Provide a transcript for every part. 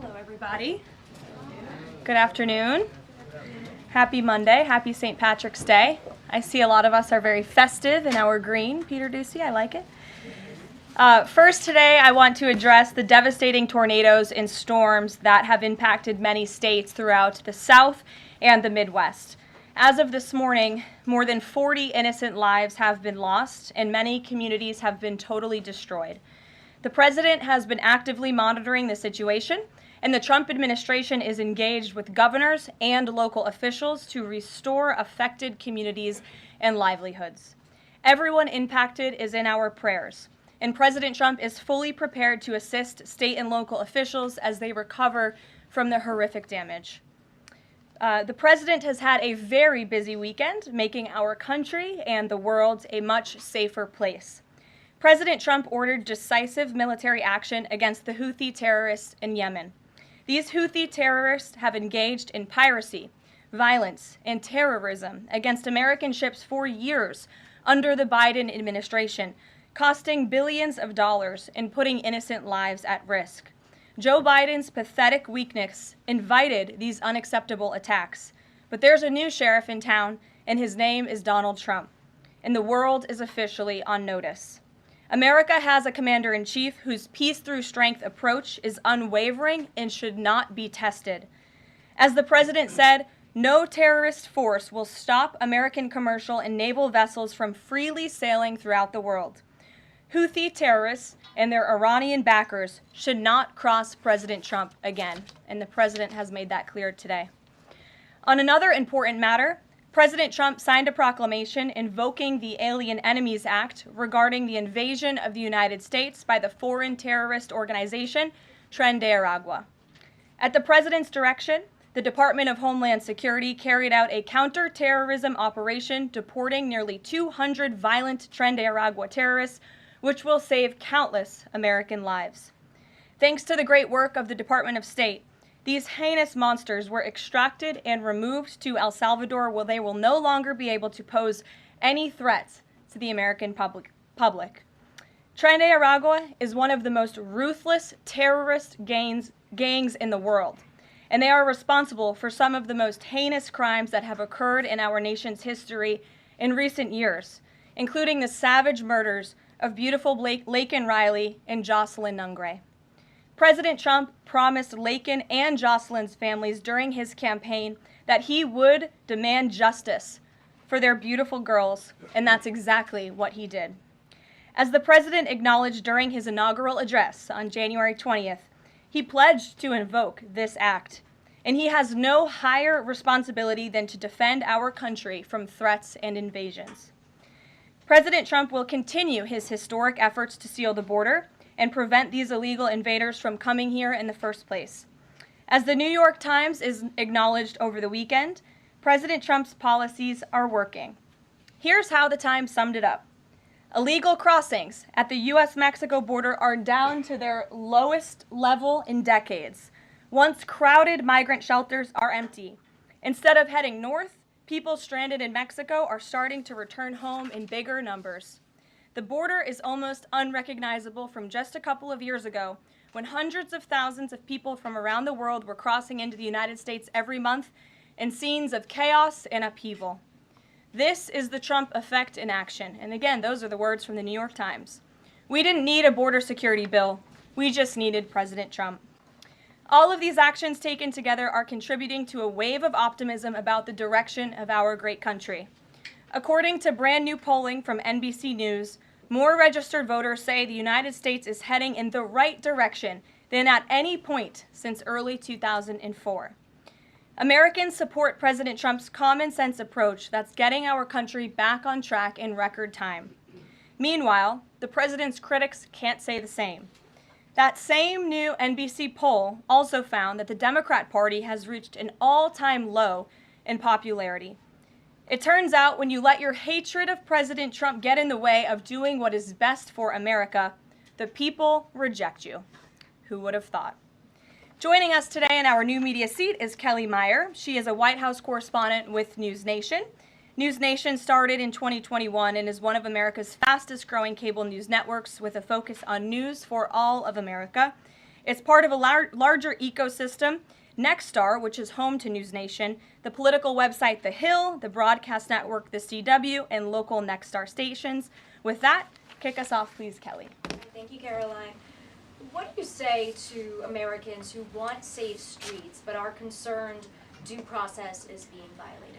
Hello, everybody. Good afternoon. Happy Monday. Happy St. Patrick's Day. I see a lot of us are very festive in our green. Peter Ducey, I like it. First today, I want to address the devastating tornadoes and storms that have impacted many states throughout the South and the Midwest. As of this morning, more than 40 innocent lives have been lost, and many communities have been totally destroyed. The president has been actively monitoring the situation, and the Trump administration is engaged with governors and local officials to restore affected communities and livelihoods. Everyone impacted is in our prayers, and President Trump is fully prepared to assist state and local officials as they recover from the horrific damage. The president has had a very busy weekend, making our country and the world a much safer place. President Trump ordered decisive military action against the Houthi terrorists in Yemen. These Houthi terrorists have engaged in piracy, violence, and terrorism against American ships for years under the Biden administration, costing billions of dollars and putting innocent lives at risk. Joe Biden's pathetic weakness invited these unacceptable attacks. But there's a new sheriff in town, and his name is Donald Trump. And the world is officially on notice. America has a commander-in-chief whose peace-through-strength approach is unwavering and should not be tested. As the president said, no terrorist force will stop American commercial and naval vessels from freely sailing throughout the world. Houthi terrorists and their Iranian backers should not cross President Trump again, and the president has made that clear today. On another important matter, President Trump signed a proclamation invoking the Alien Enemies Act regarding the invasion of the United States by the foreign terrorist organization Tren de Aragua. At the president's direction, the Department of Homeland Security carried out a counter-terrorism operation deporting nearly 200 violent Tren de Aragua terrorists, which will save countless American lives. Thanks to the great work of the Department of State, these heinous monsters were extracted and removed to El Salvador, where they will no longer be able to pose any threats to the American public. Tren de Aragua is one of the most ruthless terrorist gangs in the world, and they are responsible for some of the most heinous crimes that have occurred in our nation's history in recent years, including the savage murders of beautiful Laken Riley and Jocelyn Nungray. President Trump promised Laken and Jocelyn's families during his campaign that he would demand justice for their beautiful girls, and that's exactly what he did. As the president acknowledged during his inaugural address on January 20th, he pledged to invoke this act, and he has no higher responsibility than to defend our country from threats and invasions. President Trump will continue his historic efforts to seal the border and prevent these illegal invaders from coming here in the first place. As the New York Times is acknowledged over the weekend, President Trump's policies are working. Here's how the Times summed it up. Illegal crossings at the U.S.-Mexico border are down to their lowest level in decades. Once crowded migrant shelters are empty. Instead of heading north, people stranded in Mexico are starting to return home in bigger numbers. The border is almost unrecognizable from just a couple of years ago, when hundreds of thousands of people from around the world were crossing into the United States every month in scenes of chaos and upheaval. This is the Trump effect in action. And again, those are the words from the New York Times. We didn't need a border security bill. We just needed President Trump. All of these actions taken together are contributing to a wave of optimism about the direction of our great country. According to brand new polling from NBC News, more registered voters say the United States is heading in the right direction than at any point since early 2004. Americans support President Trump's common sense approach that's getting our country back on track in record time. Meanwhile, the president's critics can't say the same. That same new NBC poll also found that the Democrat Party has reached an all-time low in popularity. It turns out when you let your hatred of President Trump get in the way of doing what is best for America, the people reject you. Who would have thought? Joining us today in our new media seat is Kelly Meyer. She is a White House correspondent with News Nation. News Nation started in 2021 and is one of America's fastest growing cable news networks with a focus on news for all of America. It's part of a larger ecosystem. Nexstar, which is home to News Nation, the political website The Hill, the broadcast network The CW, and local Nexstar stations. With that, kick us off, please, Kelly. Thank you, Karoline. What do you say to Americans who want safe streets but are concerned due process is being violated?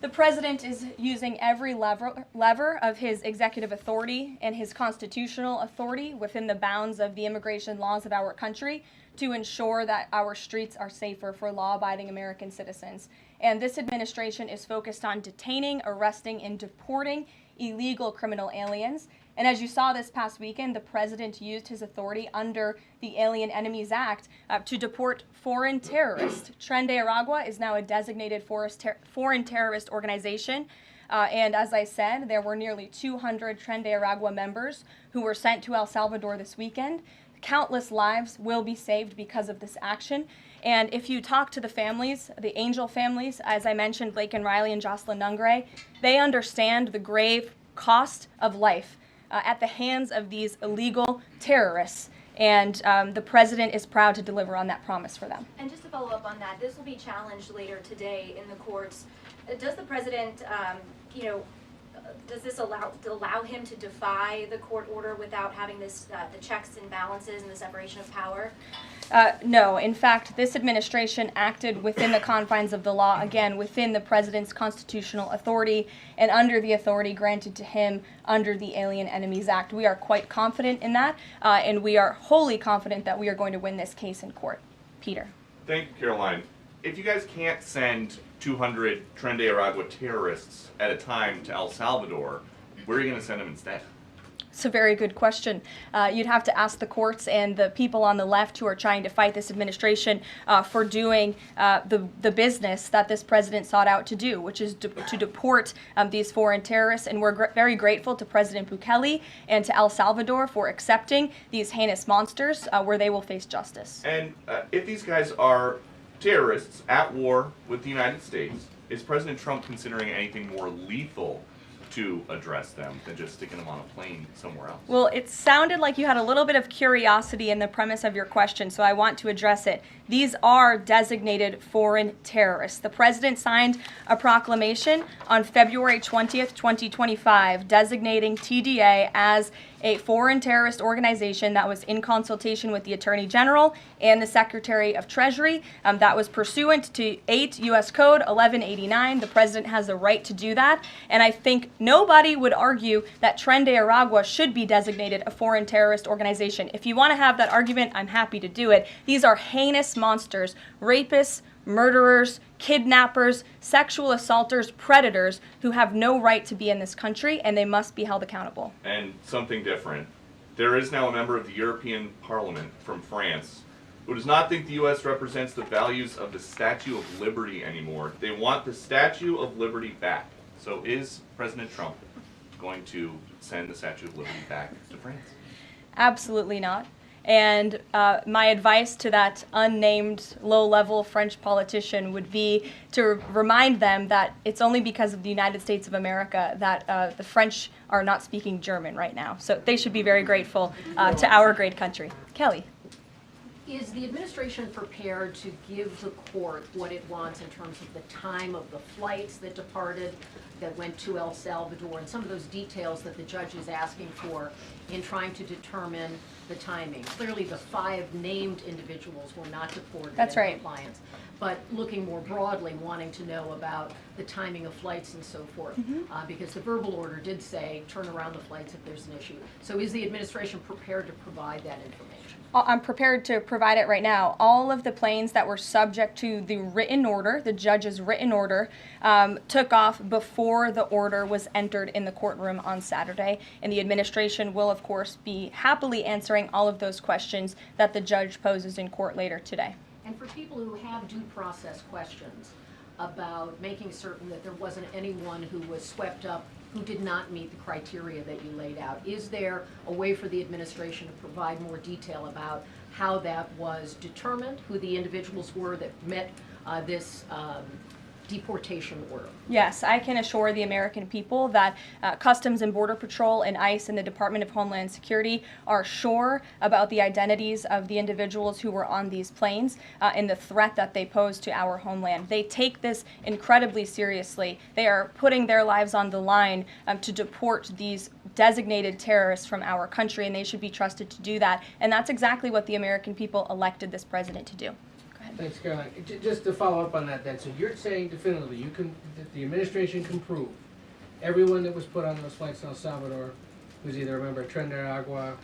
The president is using every lever of his executive authority and his constitutional authority within the bounds of the immigration laws of our country to ensure that our streets are safer for law-abiding American citizens. And this administration is focused on detaining, arresting, and deporting illegal criminal aliens. And as you saw this past weekend, the president used his authority under the Alien Enemies Act to deport foreign terrorists. Tren de Aragua is now a designated foreign terrorist organization. And as I said, there were nearly 200 Tren de Aragua members who were sent to El Salvador this weekend. Countless lives will be saved because of this action. And if you talk to the families, the Angel families, as I mentioned, Blake and Riley and Jocelyn Nungray, they understand the grave cost of life at the hands of these illegal terrorists. And the president is proud to deliver on that promise for them. And just to follow up on that, this will be challenged later today in the courts. Does the president, does this allow him to defy the court order without having this the checks and balances and the separation of power? No. In fact, this administration acted within the confines of the law, again, within the president's constitutional authority and under the authority granted to him under the Alien Enemies Act. We are quite confident in that, and we are wholly confident that we are going to win this case in court. Peter. Thank you, Caroline. If you guys can't send 200 Tren de Aragua terrorists at a time to El Salvador, where are you going to send them instead? It's a very good question. You'd have to ask the courts and the people on the left who are trying to fight this administration for doing the business that this president sought out to do, which is to deport these foreign terrorists. And we're very grateful to President Bukele and to El Salvador for accepting these heinous monsters where they will face justice. And if these guys are terrorists at war with the United States, is President Trump considering anything more lethal to address them than just sticking them on a plane somewhere else? Well, it sounded like you had a little bit of curiosity in the premise of your question, so I want to address it. These are designated foreign terrorists. The president signed a proclamation on February 20th, 2025, designating TDA as a foreign terrorist organization that was in consultation with the Attorney General and the Secretary of Treasury. That was pursuant to 8 U.S. Code 1189. The president has the right to do that. And I think nobody would argue that Tren de Aragua should be designated a foreign terrorist organization. If you want to have that argument, I'm happy to do it. These are heinous monsters, rapists, murderers, kidnappers, sexual assaulters, predators who have no right to be in this country, and they must be held accountable. And something different. There is now a member of the European Parliament from France who does not think the U.S. represents the values of the Statue of Liberty anymore. They want the Statue of Liberty back. So is President Trump going to send the Statue of Liberty back to France? Absolutely not. And my advice to that unnamed low-level French politician would be to remind them that it's only because of the United States of America that the French are not speaking German right now. So they should be very grateful to our great country. Kelly. Is the administration prepared to give the court what it wants in terms of the time of the flights that departed, that went to El Salvador, and some of those details that the judge is asking for in trying to determine the timing? Clearly, the 5 named individuals were not deported. That's right. In compliance. But looking more broadly, wanting to know about the timing of flights and so forth, because the verbal order did say turn around the flights if there's an issue. So is the administration prepared to provide that information? I'm prepared to provide it right now. All of the planes that were subject to the written order, the judge's written order, took off before the order was entered in the courtroom on Saturday. And the administration will, of course, be happily answering all of those questions that the judge poses in court later today. And for people who have due process questions about making certain that there wasn't anyone who was swept up who did not meet the criteria that you laid out, is there a way for the administration to provide more detail about how that was determined, who the individuals were that met this deportation order. Yes, I can assure the American people that Customs and Border Patrol and ICE and the Department of Homeland Security are sure about the identities of the individuals who were on these planes and the threat that they pose to our homeland. They take this incredibly seriously. They are putting their lives on the line to deport these designated terrorists from our country, and they should be trusted to do that. And that's exactly what the American people elected this president to do. Thanks, Caroline. Just to follow up on that, then, so you're saying definitively that the administration can prove everyone that was put on those flights in El Salvador was either a member of Tren de Agua,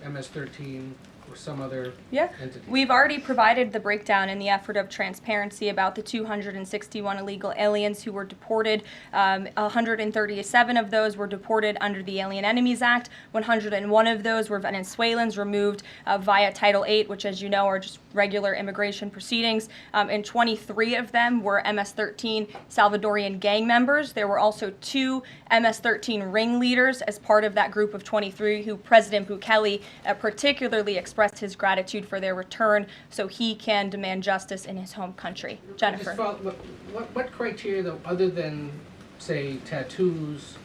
MS-13, or some other entity? We've already provided the breakdown in the effort of transparency about the 261 illegal aliens who were deported. 137 of those were deported under the Alien Enemies Act. 101 of those were Venezuelans removed via Title VIII, which, as you know, are just regular immigration proceedings. And 23 of them were MS-13 Salvadorian gang members. There were also 2 MS-13 ringleaders as part of that group of 23 who President Bukele particularly expressed his gratitude for their return so he can demand justice in his home country. Jennifer. What criteria, though, other than, say, tattoos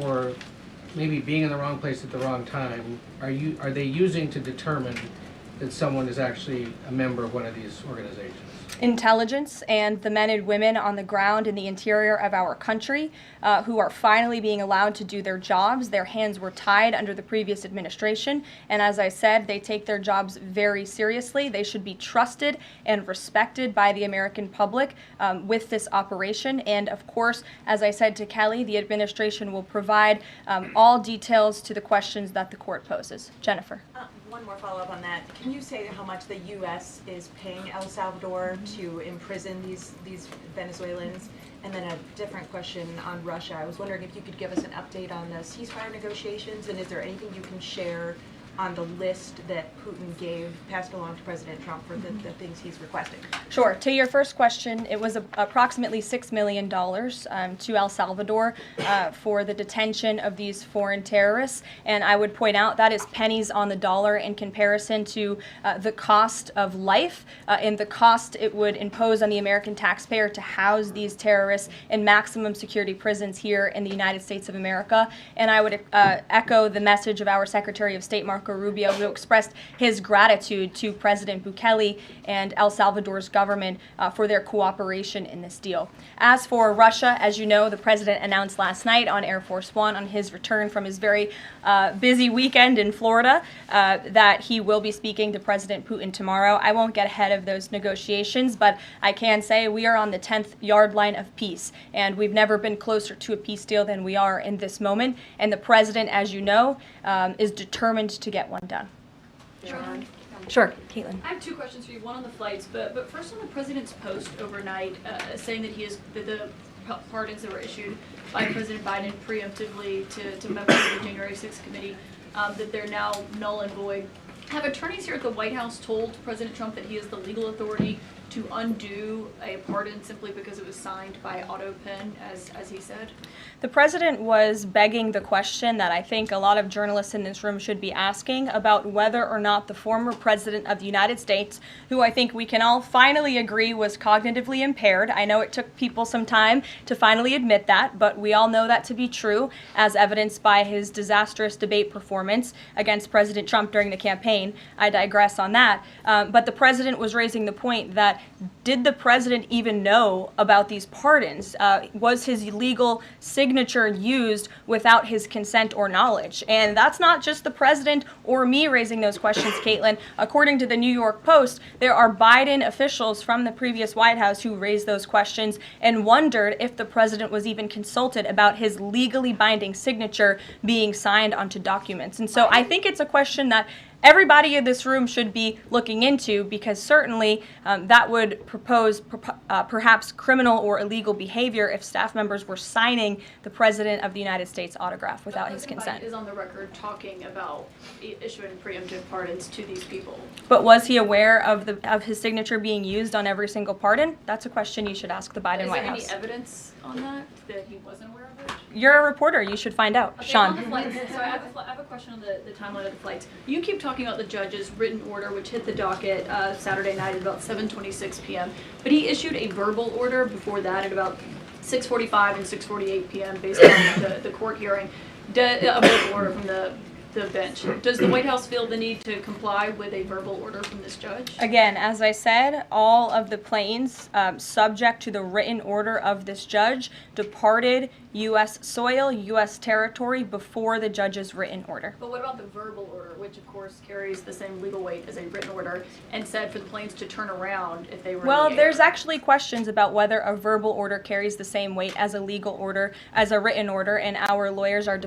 or maybe being in the wrong place at the wrong time, are they using to determine that someone is actually a member of one of these organizations? Intelligence and the men and women on the ground in the interior of our country who are finally being allowed to do their jobs. Their hands were tied under the previous administration, and as I said, they take their jobs very seriously. They should be trusted and respected by the American public with this operation. And of course, as I said to Kelly, the administration will provide all details to the questions that the court poses. Jennifer. One more follow-up on that. Can you say how much the U.S. is paying El Salvador to imprison these Venezuelans? And then a different question on Russia. I was wondering if you could give us an update on the ceasefire negotiations, and is there anything you can share on the list that Putin passed along to President Trump for the things he's requesting? Sure. To your first question, it was approximately $6 million to El Salvador for the detention of these foreign terrorists. And I would point out that is pennies on the dollar in comparison to the cost of life and the cost it would impose on the American taxpayer to house these terrorists in maximum security prisons here in the United States of America. And I would echo the message of our Secretary of State, Marco Rubio, who expressed his gratitude to President Bukele and El Salvador's government for their cooperation in this deal. As for Russia, as you know, the president announced last night on Air Force One on his return from his very busy weekend in Florida that he will be speaking to President Putin tomorrow. I won't get ahead of those negotiations, but I can say we are on the 10th yard line of peace, and we've never been closer to a peace deal than we are in this moment. And the president, as you know, is determined to get one done. Sure, Caitlin. I have 2 questions for you. One on the flights, but first on the president's post overnight, saying that the pardons that were issued by President Biden preemptively to members of the January 6th committee, that they're now null and void. Have attorneys here at the White House told President Trump that he has the legal authority to undo a pardon simply because it was signed by auto pen, as he said? The president was begging the question that I think a lot of journalists in this room should be asking about whether or not the former president of the United States, who I think we can all finally agree was cognitively impaired. I know it took people some time to finally admit that, but we all know that to be true, as evidenced by his disastrous debate performance against President Trump during the campaign. I digress on that. But the president was raising the point that did the president even know about these pardons? Was his legal signature used without his consent or knowledge? And that's not just the president or me raising those questions, Caitlin. According to the New York Post, there are Biden officials from the previous White House who raised those questions and wondered if the president was even consulted about his legally binding signature being signed onto documents. And so I think it's a question that everybody in this room should be looking into, because certainly that would propose perhaps criminal or illegal behavior if staff members were signing the President of the United States autograph without his consent. Biden is on the record talking about issuing preemptive pardons to these people. But was he aware of his signature being used on every single pardon? That's a question you should ask the Biden White House. Is there any evidence on that he wasn't aware of it? You're a reporter. You should find out. Okay, Sean. on the flights, so I have a question on the timeline of the flights. You keep talking about the judge's written order, which hit the docket Saturday night at about 7:26 p.m. But he issued a verbal order before that at about 6:45 and 6:48 p.m. based on the court hearing. A verbal order from the bench. Does the White House feel the need to comply with a verbal order from this judge? Again, as I said, all of the planes subject to the written order of this judge departed U.S. soil, U.S. territory before the judge's written order. But what about the verbal order, which of course carries the same legal weight as a written order, and said for the planes to turn around if they were Well, in the air? there's actually questions about whether a verbal order carries the same weight as a legal order, as a written order, and our lawyers are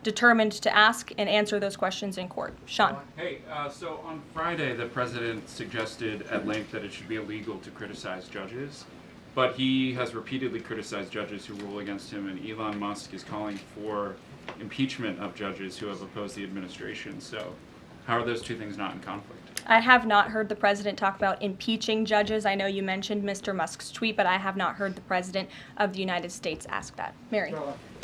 determined to ask and answer those questions in court. Sean. Hey, so on Friday, the president suggested at length that it should be illegal to criticize judges, but he has repeatedly criticized judges who rule against him, and Elon Musk is calling for impeachment of judges who have opposed the administration. So how are those two things not in conflict? I have not heard the president talk about impeaching judges. I know you mentioned Mr. Musk's tweet, but I have not heard the president of the United States ask that. Mary.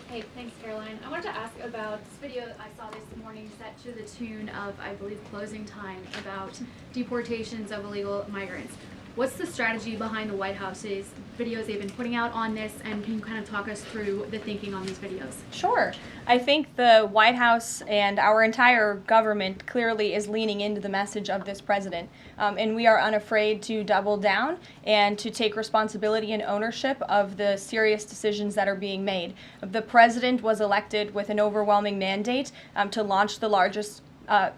Hey, thanks, Karoline. I wanted to ask about this video I saw this morning set to the tune of, I believe, Closing Time, about deportations of illegal migrants. What's the strategy behind the White House's videos they've been putting out on this, and can you kind of talk us through the thinking on these videos? Sure. I think the White House and our entire government clearly is leaning into the message of this president. And we are unafraid to double down and to take responsibility and ownership of the serious decisions that are being made. The president was elected with an overwhelming mandate to launch the largest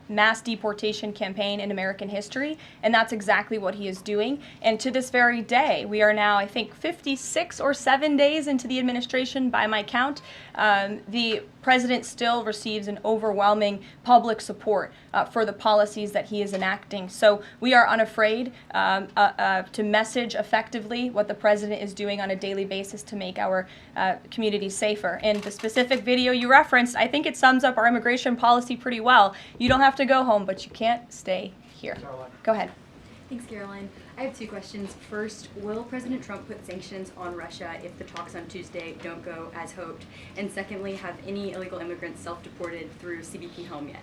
mass deportation campaign in American history, and that's exactly what he is doing. And to this very day, we are now, I think, 56 or 7 days into the administration by my count. The president still receives an overwhelming public support for the policies that he is enacting. So we are unafraid to message effectively what the president is doing on a daily basis to make our community safer. And the specific video you referenced, I think it sums up our immigration policy pretty well. You don't have to go home, but you can't stay here. Go ahead. Thanks, Caroline. I have two questions. First, will President Trump put sanctions on Russia if the talks on Tuesday don't go as hoped? And secondly, have any illegal immigrants self-deported through CBP home yet?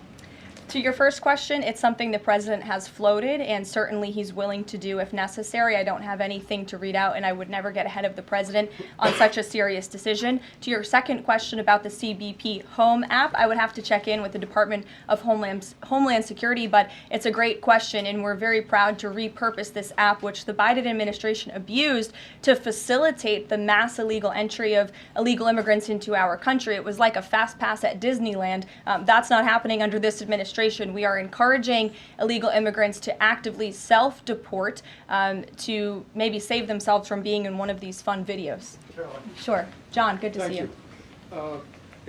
To your first question, it's something the president has floated, and certainly he's willing to do if necessary. I don't have anything to read out, and I would never get ahead of the president on such a serious decision. To your second question about the CBP Home app, I would have to check in with the Department of Homeland Security, but it's a great question, and we're very proud to repurpose this app, which the Biden administration abused to facilitate the mass illegal entry of illegal immigrants into our country. It was like a fast pass at Disneyland. That's not happening under this administration. We are encouraging illegal immigrants to actively self-deport to maybe save themselves from being in one of these fun videos. Caroline. Sure. John, good to see you.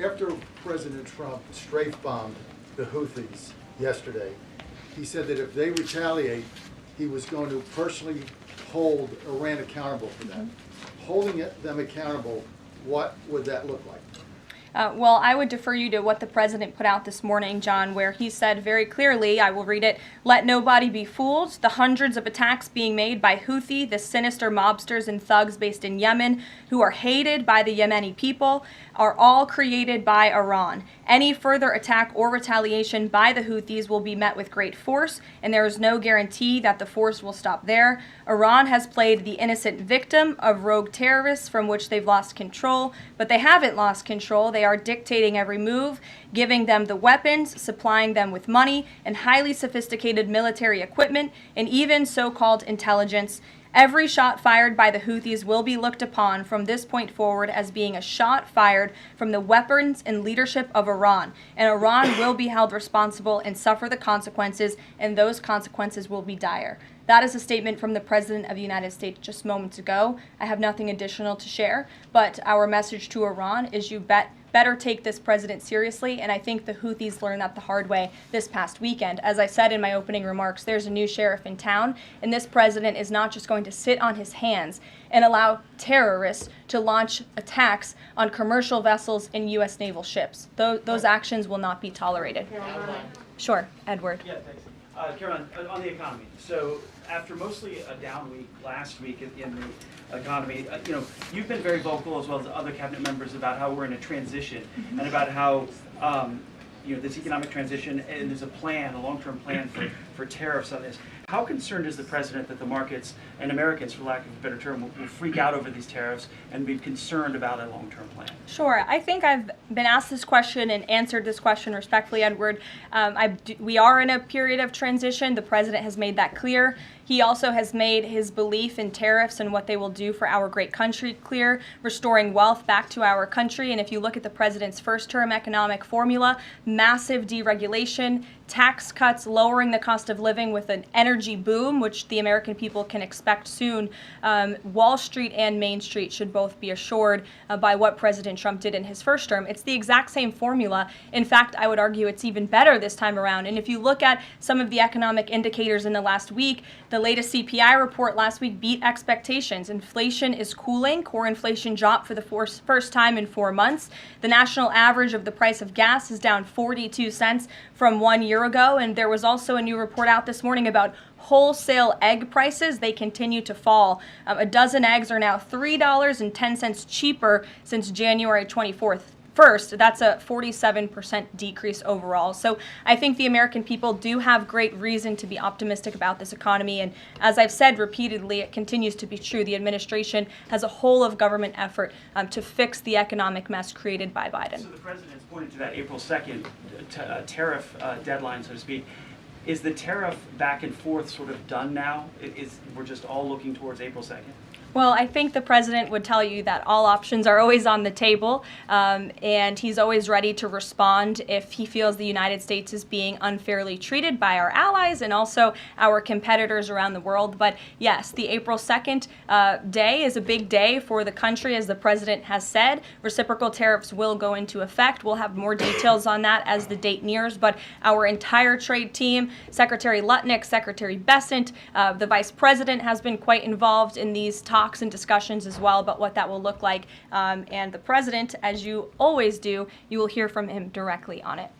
After President Trump strafe-bombed the Houthis yesterday, he said that if they retaliate, he was going to personally hold Iran accountable for that. Holding them accountable, what would that look like? Well, I would defer you to what the president put out this morning, John, where he said very clearly, I will read it, "Let nobody be fooled. The hundreds of attacks being made by Houthi, the sinister mobsters and thugs based in Yemen, who are hated by the Yemeni people, are all created by Iran. Any further attack or retaliation by the Houthis will be met with great force, and there is no guarantee that the force will stop there. Iran has played the innocent victim of rogue terrorists from which they've lost control, but they haven't lost control. They are dictating every move, giving them the weapons, supplying them with money and highly sophisticated military equipment, and even so-called intelligence. Every shot fired by the Houthis will be looked upon from this point forward as being a shot fired from the weapons and leadership of Iran. And Iran will be held responsible and suffer the consequences, and those consequences will be dire." That is a statement from the President of the United States just moments ago. I have nothing additional to share, but our message to Iran is you better take this president seriously, and I think the Houthis learned that the hard way this past weekend. As I said in my opening remarks, there's a new sheriff in town, and this president is not just going to sit on his hands and allow terrorists to launch attacks on commercial vessels and U.S. naval ships. Those actions will not be tolerated. Sure, Edward. Yeah, thanks. Karoline, on the economy. So after mostly a down week last week in the economy, you've been very vocal as well as other cabinet members about how we're in a transition and about how this economic transition, and there's a plan, a long-term plan for tariffs on this. How concerned is the president that the markets and Americans, for lack of a better term, will freak out over these tariffs and be concerned about a long-term plan? Sure. I think I've been asked this question and answered this question respectfully, Edward. We are in a period of transition. The president has made that clear. He also has made his belief in tariffs and what they will do for our great country clear, restoring wealth back to our country. And if you look at the president's first-term economic formula, massive deregulation, tax cuts, lowering the cost of living with an energy boom, which the American people can expect soon. Wall Street and Main Street should both be assured by what President Trump did in his first term. It's the exact same formula. In fact, I would argue it's even better this time around. And if you look at some of the economic indicators in the last week, the latest CPI report last week beat expectations. Inflation is cooling. Core inflation dropped for the first time in 4 months. The national average of the price of gas is down 42 cents from 1 year ago. And there was also a new report out this morning about wholesale egg prices. They continue to fall. A dozen eggs are now $3.10 cheaper since January 24th. First, that's a 47% decrease overall. So I think the American people do have great reason to be optimistic about this economy. And as I've said repeatedly, it continues to be true. The administration has a whole of government effort to fix the economic mess created by Biden. So the president's pointed to that April 2nd tariff deadline, so to speak. Is the tariff back and forth sort of done now? We're just all looking towards April 2nd? Well, I think the president would tell you that all options are always on the table, and he's always ready to respond if he feels the United States is being unfairly treated by our allies and also our competitors around the world. But yes, the April 2nd day is a big day for the country, as the president has said. Reciprocal tariffs will go into effect. We'll have more details on that as the date nears, but our entire trade team, Secretary Lutnick, Secretary Bessent, the vice president has been quite involved in these talks and discussions as well about what that will look like. And the president, as you always do, you will hear from him directly on it.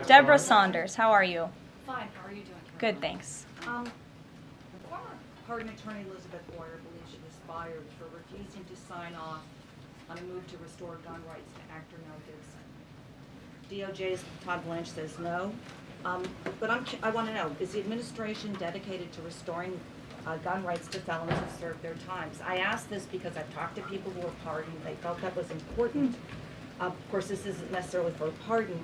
Deborah Saunders, how are you? Fine. How are you doing? Good, thanks. Former pardon attorney Elizabeth Boyer believes she was fired for refusing to sign off on a move to restore gun rights to actor Mel Gibson. DOJ's Todd Blanche says no. But I want to know, is the administration dedicated to restoring gun rights to felons who served their times? I ask this because I've talked to people who were pardoned. They felt that was important. Of course, this isn't necessarily for a pardon.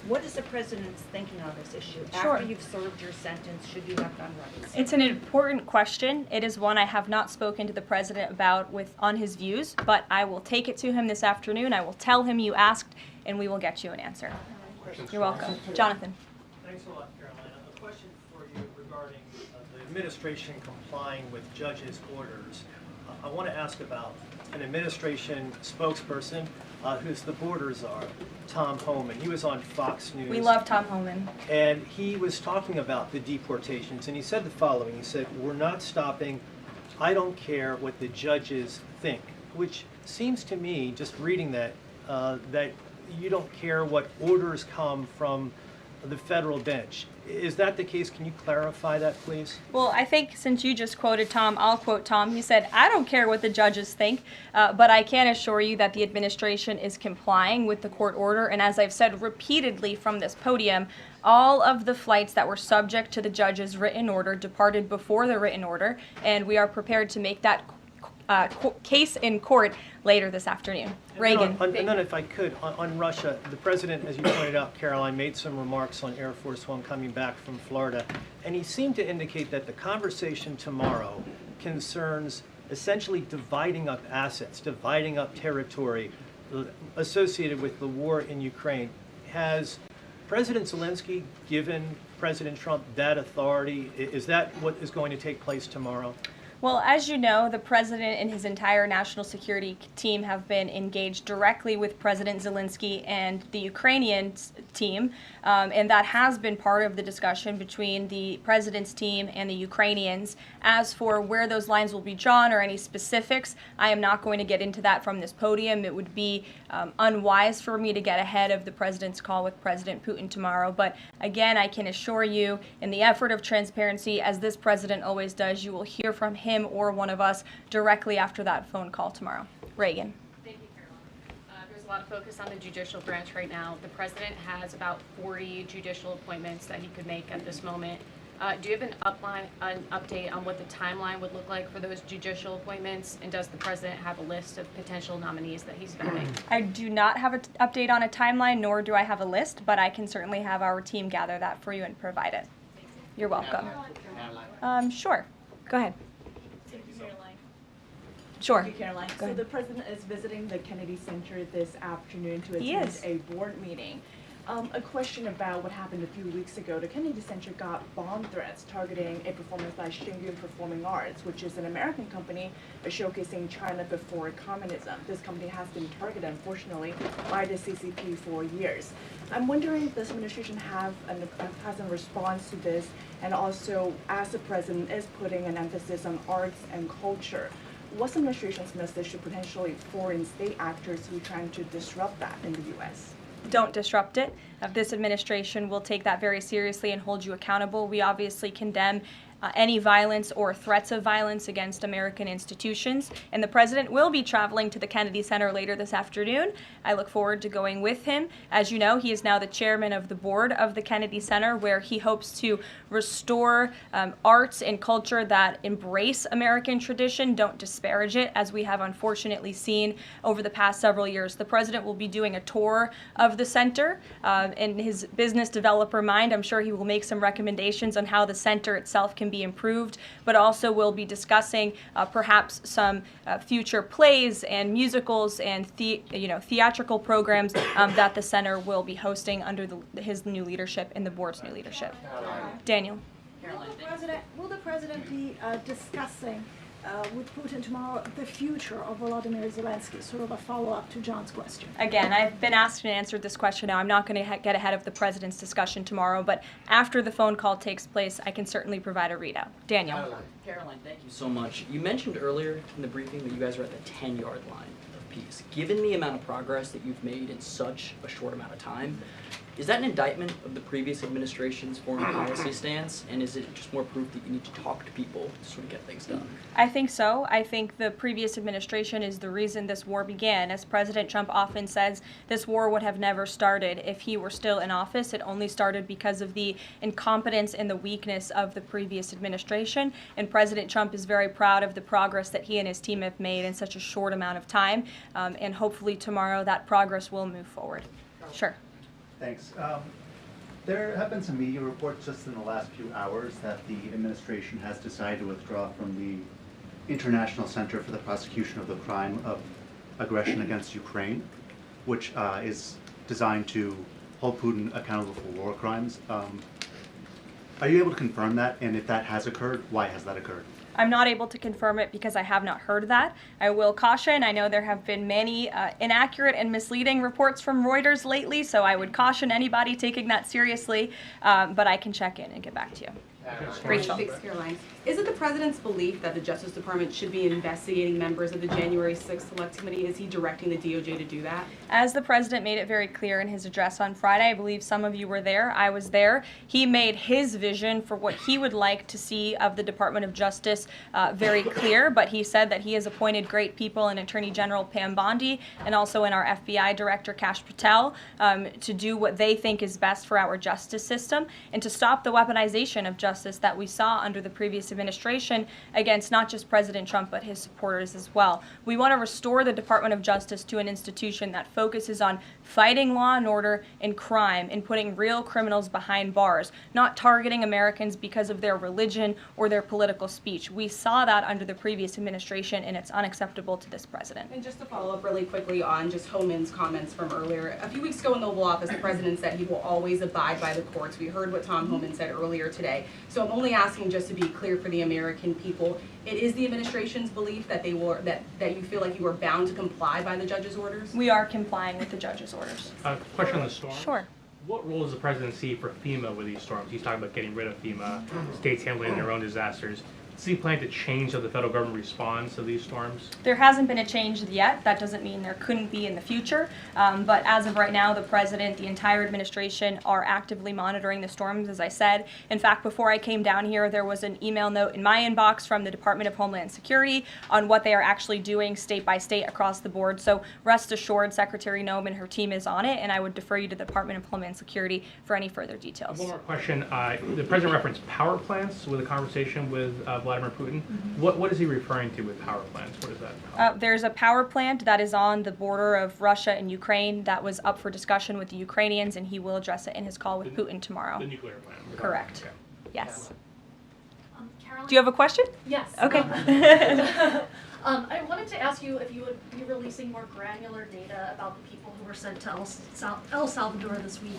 What is the president's thinking on this issue? Sure. After you've served your sentence, should you have gun rights? It's an important question. It is one I have not spoken to the president about on his views, but I will take it to him this afternoon. I will tell him you asked, and we will get you an answer. You're welcome. Jonathan. Thanks a lot, Caroline. A question for you regarding the administration complying with judges' orders. I want to ask about an administration spokesperson who's the board czar, Tom Homan. He was on Fox News. We love Tom Homan. And he was talking about the deportations, and he said the following. He said, "We're not stopping. I don't care what the judges think," which seems to me, just reading that, that you don't care what orders come from the federal bench. Is that the case? Can you clarify that, please? Well, I think since you just quoted Tom, I'll quote Tom. He said, "I don't care what the judges think, but I can assure you that the administration is complying with the court order." And as I've said repeatedly from this podium, all of the flights that were subject to the judge's written order departed before the written order, and we are prepared to make that case in court later this afternoon. Reagan. And then if I could, on Russia, the president, as you pointed out, Caroline, made some remarks on Air Force One coming back from Florida, and he seemed to indicate that the conversation tomorrow concerns essentially dividing up assets, dividing up territory associated with the war in Ukraine. Has President Zelensky given President Trump that authority? Is that what is going to take place tomorrow? Well, as you know, the president and his entire national security team have been engaged directly with President Zelensky and the Ukrainian team, and that has been part of the discussion between the president's team and the Ukrainians. As for where those lines will be drawn or any specifics, I am not going to get into that from this podium. It would be unwise for me to get ahead of the president's call with President Putin tomorrow. But again, I can assure you, in the effort of transparency, as this president always does, you will hear from him or one of us directly after that phone call tomorrow. Reagan. Thank you, Karoline. There's a lot of focus on the judicial branch right now. The president has about 40 judicial appointments that he could make at this moment. Do you have an update on what the timeline would look like for those judicial appointments? And does the president have a list of potential nominees that he's vetting? I do not have an update on a timeline, nor do I have a list, but I can certainly have our team gather that for you and provide it. You're welcome. Sure. Go ahead. Sure. Thank you, Caroline. So the president is visiting the Kennedy Center this afternoon to attend a board meeting. A question about what happened a few weeks ago. The Kennedy Center got bomb threats targeting a performance by Shingyun Performing Arts, which is an American company showcasing China before communism. This company has been targeted, unfortunately, by the CCP for years. I'm wondering if this administration has a response to this, and also as the president is putting an emphasis on arts and culture, what's the administration's message to potentially foreign state actors who are trying to disrupt that in the U.S.? Don't disrupt it. This administration will take that very seriously and hold you accountable. We obviously condemn any violence or threats of violence against American institutions. And the president will be traveling to the Kennedy Center later this afternoon. I look forward to going with him. As you know, he is now the chairman of the board of the Kennedy Center, where he hopes to restore arts and culture that embrace American tradition, don't disparage it, as we have unfortunately seen over the past several years. The president will be doing a tour of the center. In his business developer mind, I'm sure he will make some recommendations on how the center itself can be improved, but also we'll be discussing perhaps some future plays and musicals and theatrical programs that the center will be hosting under his new leadership and the board's new leadership. Daniel. Will the president be discussing with Putin tomorrow the future of Volodymyr Zelensky? Sort of a follow-up to John's question. Again, I've been asked and answered this question now. I'm not going to get ahead of the president's discussion tomorrow, but after the phone call takes place, I can certainly provide a readout. Daniel. Caroline, thank you so much. You mentioned earlier in the briefing that you guys are at the 10-yard line of peace. Given the amount of progress that you've made in such a short amount of time, is that an indictment of the previous administration's foreign policy stance, and is it just more proof that you need to talk to people to sort of get things done? I think so. I think the previous administration is the reason this war began. As President Trump often says, this war would have never started if he were still in office. It only started because of the incompetence and the weakness of the previous administration, and President Trump is very proud of the progress that he and his team have made in such a short amount of time, and hopefully tomorrow that progress will move forward. Sure. Thanks. There have been some media reports just in the last few hours that the administration has decided to withdraw from the International Center for the Prosecution of the Crime of Aggression against Ukraine, which is designed to hold Putin accountable for war crimes. Are you able to confirm that? And if that has occurred, why has that occurred? I'm not able to confirm it because I have not heard that. I will caution, I know there have been many inaccurate and misleading reports from Reuters lately, so I would caution anybody taking that seriously, but I can check in and get back to you. Rachel. Thanks, Karoline. Is it the president's belief that the Justice Department should be investigating members of the January 6th Select Committee? Is he directing the DOJ to do that? As the president made it very clear in his address on Friday, I believe some of you were there, I was there, he made his vision for what he would like to see of the Department of Justice very clear, but he said that he has appointed great people in Attorney General Pam Bondi and also in our FBI Director Kash Patel to do what they think is best for our justice system and to stop the weaponization of justice that we saw under the previous administration against not just President Trump but his supporters as well. We want to restore the Department of Justice to an institution that focuses on fighting law and order and crime and putting real criminals behind bars, not targeting Americans because of their religion or their political speech. We saw that under the previous administration, and it's unacceptable to this president. And just to follow up really quickly on just Homan's comments from earlier, a few weeks ago in the Oval Office, the president said he will always abide by the courts. We heard what Tom Homan said earlier today. So I'm only asking just to be clear for the American people. It is the administration's belief that that you feel like you are bound to comply by the judge's orders? We are complying with the judge's orders. Question on the storm. Sure. What role does the president see for FEMA with these storms? He's talking about getting rid of FEMA, states handling their own disasters. Does he plan to change how the federal government responds to these storms? There hasn't been a change yet. That doesn't mean there couldn't be in the future. But as of right now, the president, the entire administration are actively monitoring the storms, as I said. In fact, before I came down here, there was an email note in my inbox from the Department of Homeland Security on what they are actually doing state by state across the board. So rest assured, Secretary Noem and her team is on it, and I would defer you to the Department of Homeland Security for any further details. One more question. The president referenced power plants with a conversation with Vladimir Putin. What is he referring to with power plants? What is that? There's a power plant that is on the border of Russia and Ukraine that was up for discussion with the Ukrainians, and he will address it in his call with Putin tomorrow. The nuclear plant. Correct. Okay. Yes. Caroline? Do you have a question? Yes. Okay. I wanted to ask you if you would be releasing more granular data about the people who were sent to El Salvador this week.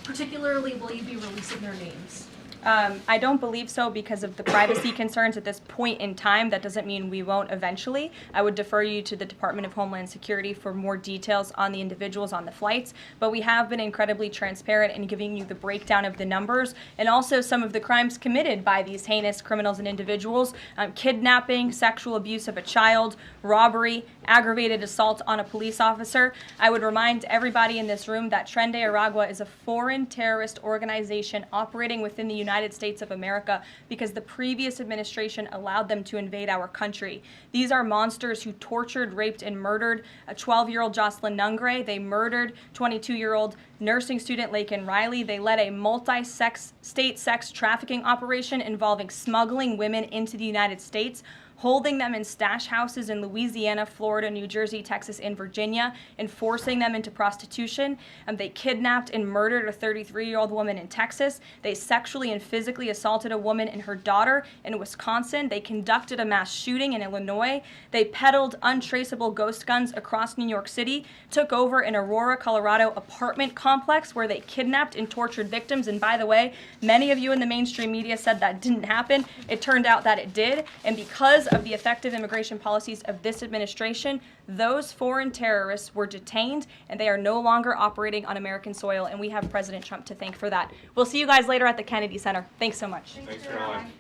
Particularly, will you be releasing their names? I don't believe so because of the privacy concerns at this point in time. That doesn't mean we won't eventually. I would defer you to the Department of Homeland Security for more details on the individuals on the flights, but we have been incredibly transparent in giving you the breakdown of the numbers and also some of the crimes committed by these heinous criminals and individuals: kidnapping, sexual abuse of a child, robbery, aggravated assault on a police officer. I would remind everybody in this room that Tren de Aragua is a foreign terrorist organization operating within the United States of America because the previous administration allowed them to invade our country. These are monsters who tortured, raped, and murdered a 12-year-old Jocelyn Nungre. They murdered 22-year-old nursing student Laken Riley. They led a multi-state sex trafficking operation involving smuggling women into the United States, holding them in stash houses in Louisiana, Florida, New Jersey, Texas, and Virginia, and forcing them into prostitution. They kidnapped and murdered a 33-year-old woman in Texas. They sexually and physically assaulted a woman and her daughter in Wisconsin. They conducted a mass shooting in Illinois. They peddled untraceable ghost guns across New York City, took over an Aurora, Colorado apartment complex where they kidnapped and tortured victims. And by the way, many of you in the mainstream media said that didn't happen. It turned out that it did. And because of the effective immigration policies of this administration, those foreign terrorists were detained and they are no longer operating on American soil, and we have President Trump to thank for that. We'll see you guys later at the Kennedy Center. Thanks so much. Thanks, Caroline.